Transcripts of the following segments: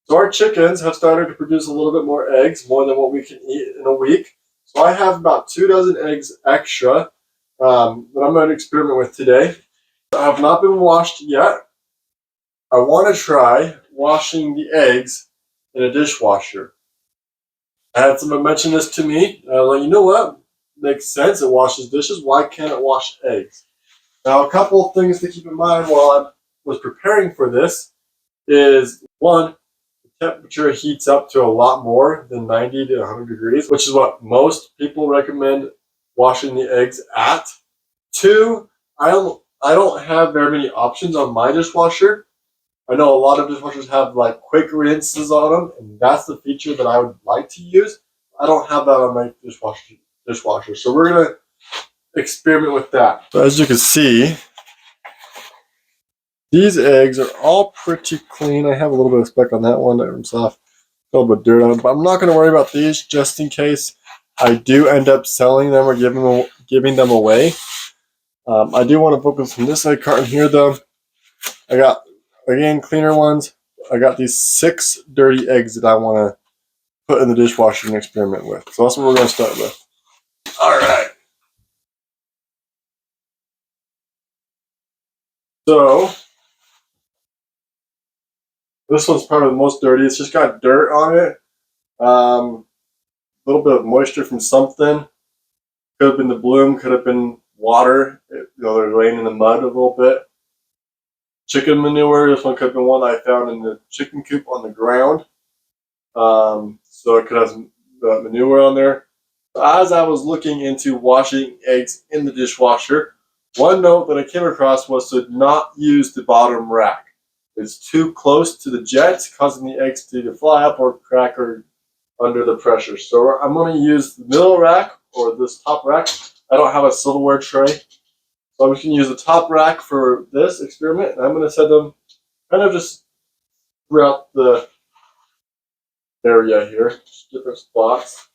So our chickens have started to produce a little bit more eggs, more than what we can eat in a week. So I have about 2 dozen eggs extra that I'm going to experiment with today. I have not been washed yet. I want to try washing the eggs in a dishwasher. I had someone mention this to me, and I was like, you know what? Makes sense. It washes dishes. Why can't it wash eggs? Now, a couple of things to keep in mind while I was preparing for this is, one, the temperature heats up to a lot more than 90 to 100 degrees, which is what most people recommend washing the eggs at. Two, I don't have very many options on my dishwasher. I know a lot of dishwashers have like quick rinses on them, and that's the feature that I would like to use. I don't have that on my dishwasher. So we're gonna experiment with that. So as you can see, these eggs are all pretty clean. I have a little bit of speck on that one that comes off, a little bit of dirt on it, but I'm not gonna worry about these just in case I do end up selling them or giving them away. I do want to focus on this egg carton here though. I got, again, cleaner ones. I got these 6 dirty eggs that I want to put in the dishwasher and experiment with. So that's what we're going to start with. All right. So this one's probably the most dirty. It's just got dirt on it. A little bit of moisture from something. Could have been the bloom. Could have been water. They're laying in the mud a little bit. Chicken manure. This one could have been one I found in the chicken coop on the ground. So it could have some manure on there. As I was looking into washing eggs in the dishwasher, one note that I came across was to not use the bottom rack. It's too close to the jets, causing the eggs to either fly up or crack or under the pressure. So I'm going to use the middle rack or this top rack. I don't have a silverware tray, so I'm just going to use the top rack for this experiment, and I'm going to set them kind of just throughout the area here, just different spots.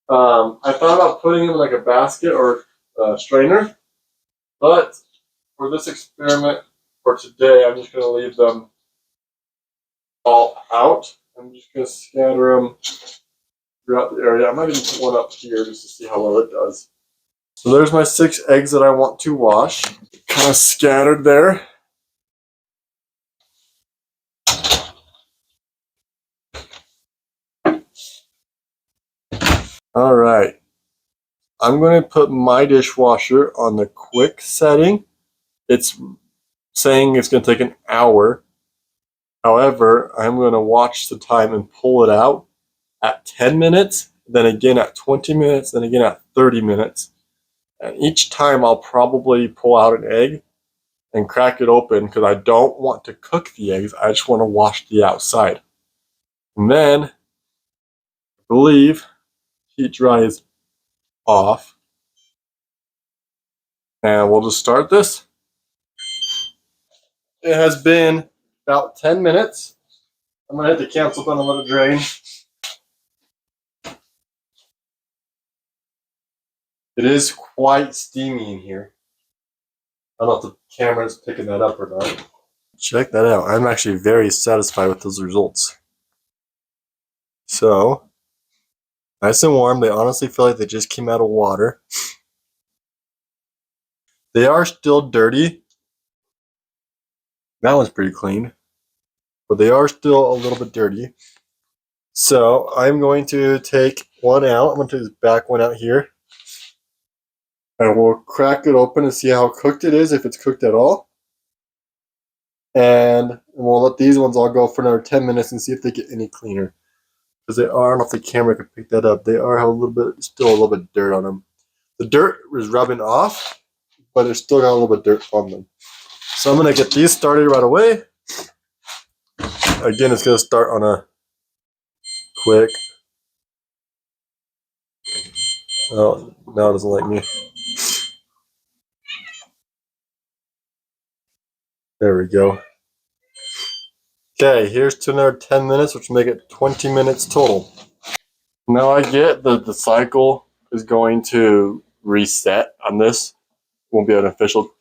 I thought about putting them in like a basket or a strainer, but for this experiment for today, I'm just going to leave them all out. I'm just going to scatter them throughout the area. I might even put one up here just to see how well it does. So there's my 6 eggs that I want to wash, kind of scattered there. All right. I'm going to put my dishwasher on the quick setting. It's saying it's going to take an hour. However, I'm going to watch the time and pull it out at 10 minutes, then again at 20 minutes, then again at 30 minutes. And each time I'll probably pull out an egg and crack it open because I don't want to cook the eggs. I just want to wash the outside. And then, I believe, heat dry is off. And we'll just start this. It has been about 10 minutes. I'm going to hit the cancel button and let it drain. It is quite steamy in here. I don't know if the camera's picking that up or not. Check that out. I'm actually very satisfied with those results. So, nice and warm. They honestly feel like they just came out of water. They are still dirty. That one's pretty clean. But they are still a little bit dirty. So, I'm going to take one out. I'm going to take this back one out here. And we'll crack it open and see how cooked it is, if it's cooked at all. And we'll let these ones all go for another 10 minutes and see if they get any cleaner. Because they are, I don't know if the camera can pick that up, they are a little bit, still a little bit of dirt on them. The dirt is rubbing off, but there's still got a little bit of dirt on them. So I'm going to get these started right away. Again, it's going to start on a quick. Oh, now it doesn't like me. There we go. Okay, here's to another 10 minutes, which will make it 20 minutes total. Now I get that the cycle is going to reset on this. Won't be an official,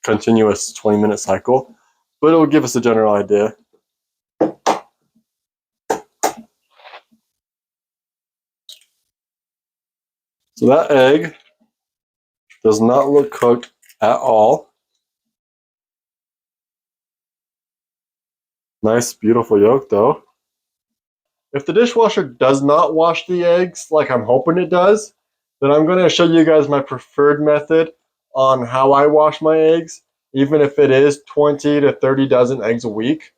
continuous 20-minute cycle, but it will give us a general idea. So that egg does not look cooked at all. Nice, beautiful yolk though. If the dishwasher does not wash the eggs like I'm hoping it does, then I'm going to show you guys my preferred method on how I wash my eggs, even if it is 20 to 30 dozen eggs a week.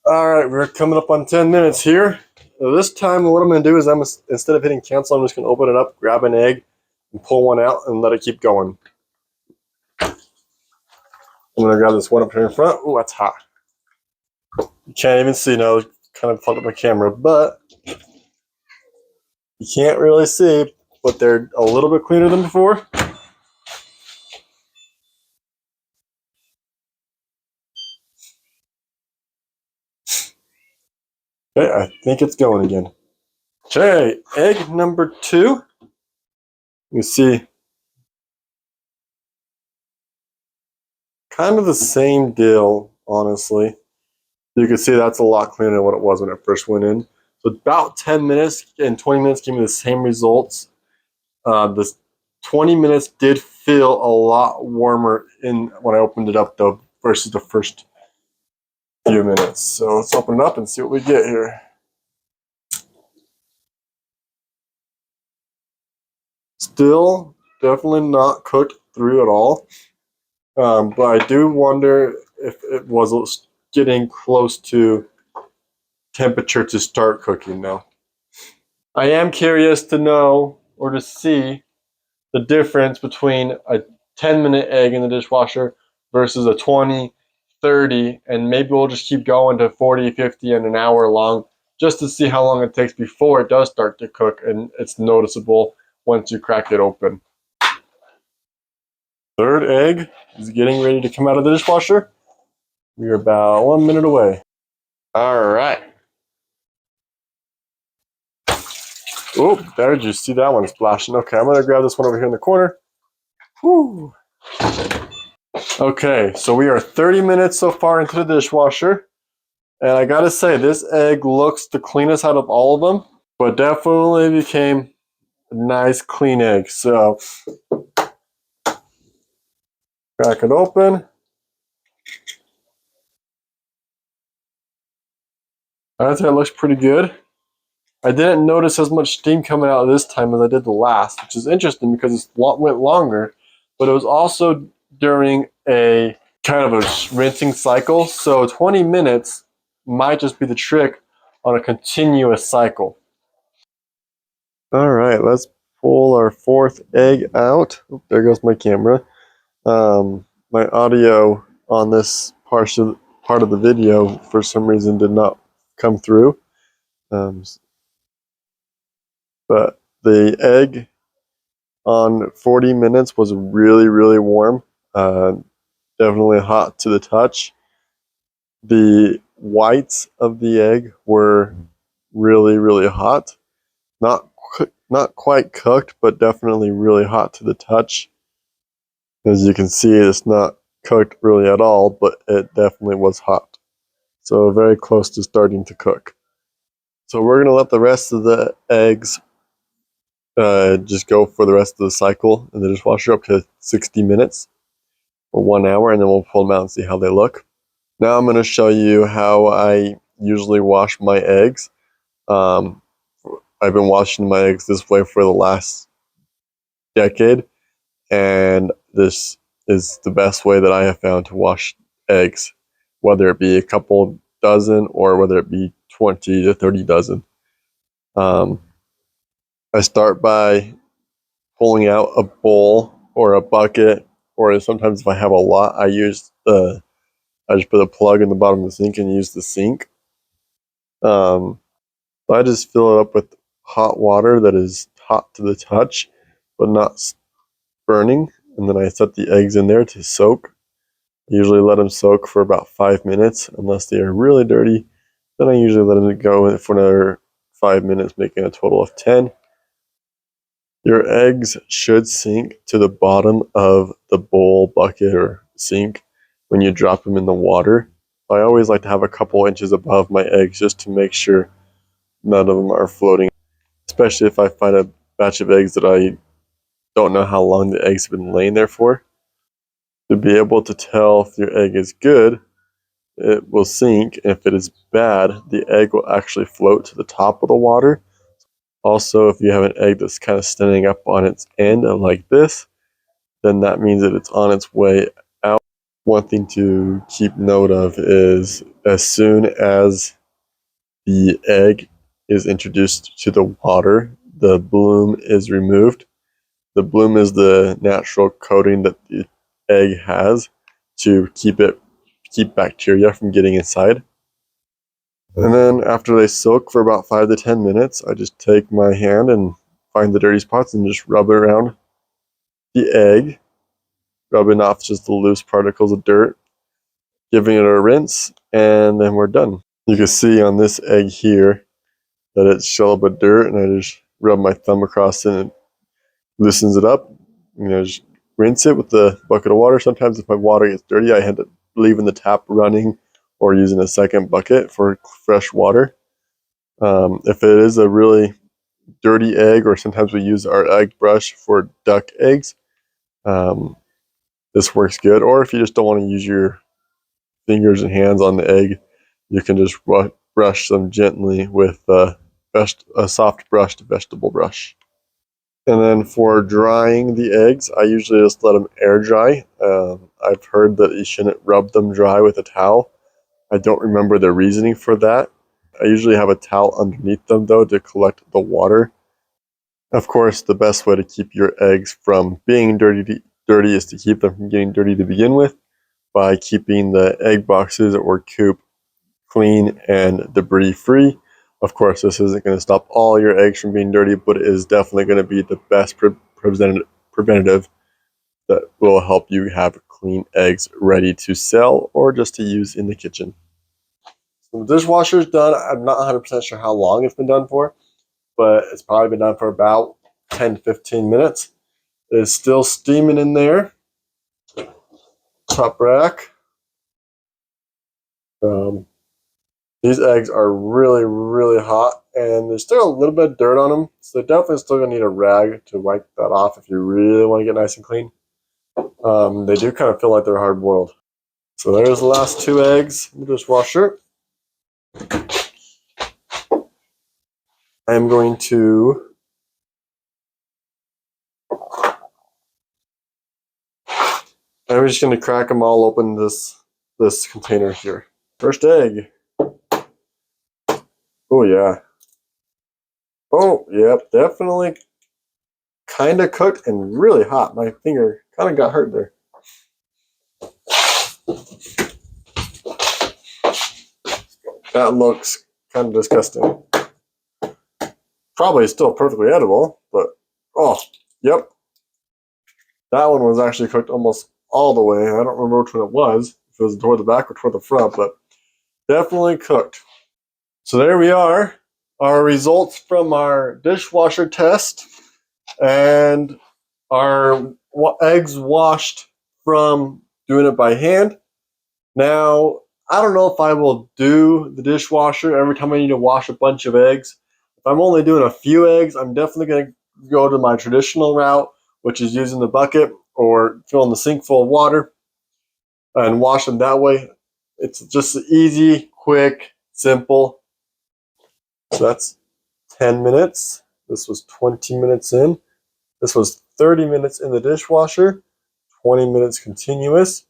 All right, we're coming up on 10 minutes here. This time, what I'm going to do is instead of hitting cancel, I'm just going to open it up, grab an egg, and pull one out and let it keep going. I'm going to grab this one up here in front. Oh, that's hot. You can't even see now. Kind of plugged up my camera, but you can't really see, but they're a little bit cleaner than before. Okay, I think it's going again. Okay, egg number 2. You see, kind of the same deal, honestly. You can see that's a lot cleaner than what it was when it first went in. So about 10 minutes and 20 minutes gave me the same results. The 20 minutes did feel a lot warmer in when I opened it up though versus the first few minutes. So let's open it up and see what we get here. Still definitely not cooked through at all. But I do wonder if it was getting close to temperature to start cooking now. I am curious to know or to see the difference between a 10-minute egg in the dishwasher versus a 20, 30, and maybe we'll just keep going to 40, 50, and an hour long just to see how long it takes before it does start to cook and it's noticeable once you crack it open. Third egg is getting ready to come out of the dishwasher. We're about 1 minute away. All right. Oh, there, did you see that one splashing? Okay, I'm going to grab this one over here in the corner. Whew. Okay, so we are 30 minutes so far into the dishwasher. And I got to say, this egg looks the cleanest out of all of them, but definitely became a nice clean egg. So, crack it open. I'd say it looks pretty good. I didn't notice as much steam coming out this time as I did the last, which is interesting because it went longer, but it was also during a kind of a rinsing cycle. So 20 minutes might just be the trick on a continuous cycle. All right, let's pull our fourth egg out. Oh, there goes my camera. My audio on this part of the video for some reason did not come through. But the egg on 40 minutes was really, really warm. Definitely hot to the touch. The whites of the egg were really, really hot. Not quite cooked, but definitely really hot to the touch. As you can see, it's not cooked really at all, but it definitely was hot. So very close to starting to cook. So we're going to let the rest of the eggs just go for the rest of the cycle in the dishwasher up to 60 minutes or 1 hour, and then we'll pull them out and see how they look. Now I'm going to show you how I usually wash my eggs. I've been washing my eggs this way for the last decade, and this is the best way that I have found to wash eggs, whether it be a couple dozen or whether it be 20 to 30 dozen. I start by pulling out a bowl or a bucket, or sometimes if I have a lot, I just put a plug in the bottom of the sink and use the sink. I just fill it up with hot water that is hot to the touch, but not burning, and then I set the eggs in there to soak. I usually let them soak for about 5 minutes, unless they are really dirty. Then I usually let them go for another 5 minutes, making a total of 10. Your eggs should sink to the bottom of the bowl, bucket, or sink when you drop them in the water. I always like to have a couple inches above my eggs just to make sure none of them are floating, especially if I find a batch of eggs that I don't know how long the eggs have been laying there for. To be able to tell if your egg is good, it will sink. If it is bad, the egg will actually float to the top of the water. Also, if you have an egg that's kind of standing up on its end like this, then that means that it's on its way out. One thing to keep note of is as soon as the egg is introduced to the water, the bloom is removed. The bloom is the natural coating that the egg has to keep bacteria from getting inside. And then after they soak for about 5 to 10 minutes, I just take my hand and find the dirty spots and just rub it around the egg, rubbing off just the loose particles of dirt, giving it a rinse, and then we're done. You can see on this egg here that it's shell up with dirt, and I just rub my thumb across it and it loosens it up. Just rinse it with the bucket of water. Sometimes if my water gets dirty, I end up leaving the tap running or using a second bucket for fresh water. If it is a really dirty egg, or sometimes we use our egg brush for duck eggs, this works good. Or if you just don't want to use your fingers and hands on the egg, you can just brush them gently with a soft brushed vegetable brush. And then for drying the eggs, I usually just let them air dry. I've heard that you shouldn't rub them dry with a towel. I don't remember the reasoning for that. I usually have a towel underneath them though to collect the water. Of course, the best way to keep your eggs from being dirty is to keep them from getting dirty to begin with by keeping the egg boxes or coop clean and debris free. Of course, this isn't going to stop all your eggs from being dirty, but it is definitely going to be the best preventative that will help you have clean eggs ready to sell or just to use in the kitchen. So the dishwasher is done. I'm not 100% sure how long it's been done for, but it's probably been done for about 10 to 15 minutes. It is still steaming in there. Top rack. These eggs are really, really hot, and there's still a little bit of dirt on them, so they're definitely still going to need a rag to wipe that off if you really want to get nice and clean. They do kind of feel like they're hard-boiled. So there's the last 2 eggs in the dishwasher. I'm going to just going to crack them all open this container here. First egg. Oh yeah. Oh yep, definitely kind of cooked and really hot. My finger kind of got hurt there. That looks kind of disgusting. Probably still perfectly edible, but oh, yep. That one was actually cooked almost all the way. I don't remember which one it was, if it was toward the back or toward the front, but definitely cooked. So there we are, our results from our dishwasher test and our eggs washed from doing it by hand. Now, I don't know if I will do the dishwasher every time I need to wash a bunch of eggs. If I'm only doing a few eggs, I'm definitely going to go to my traditional route, which is using the bucket or filling the sink full of water and wash them that way. It's just easy, quick, simple. So that's 10 minutes. This was 20 minutes in. This was 30 minutes in the dishwasher, 20 minutes continuous.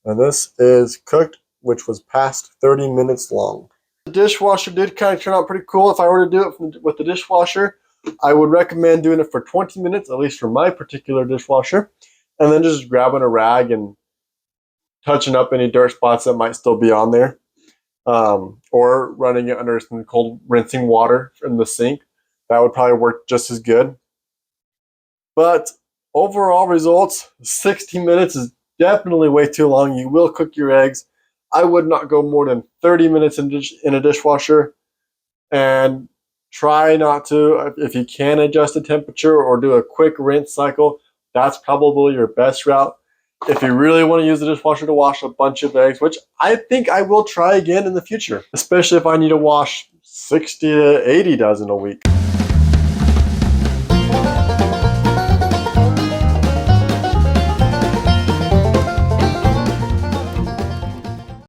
And this is cooked, which was past 30 minutes long. The dishwasher did kind of turn out pretty cool. If I were to do it with the dishwasher, I would recommend doing it for 20 minutes, at least for my particular dishwasher, and then just grabbing a rag and touching up any dirt spots that might still be on there. Or running it under some cold rinsing water in the sink. That would probably work just as good. But overall results, 60 minutes is definitely way too long. You will cook your eggs. I would not go more than 30 minutes in a dishwasher, and try not to, if you can, adjust the temperature or do a quick rinse cycle. That's probably your best route. If you really want to use the dishwasher to wash a bunch of eggs, which I think I will try again in the future, especially if I need to wash 60 to 80 dozen a week.